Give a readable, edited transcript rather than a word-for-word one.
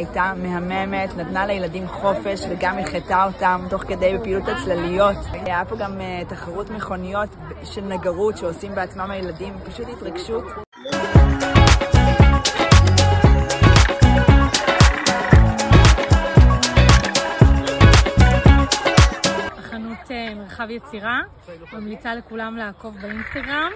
הייתה מהממת, נתנה לילדים חופש וגם החטאה אותם תוך כדי בפעילות הצלליות. היה פה גם תחרות מכוניות של נגרות שעושים בעצמם הילדים, פשוט התרגשות. החנות מרחב יצירה, ממליצה לכולם לעקוב באינסטגרם.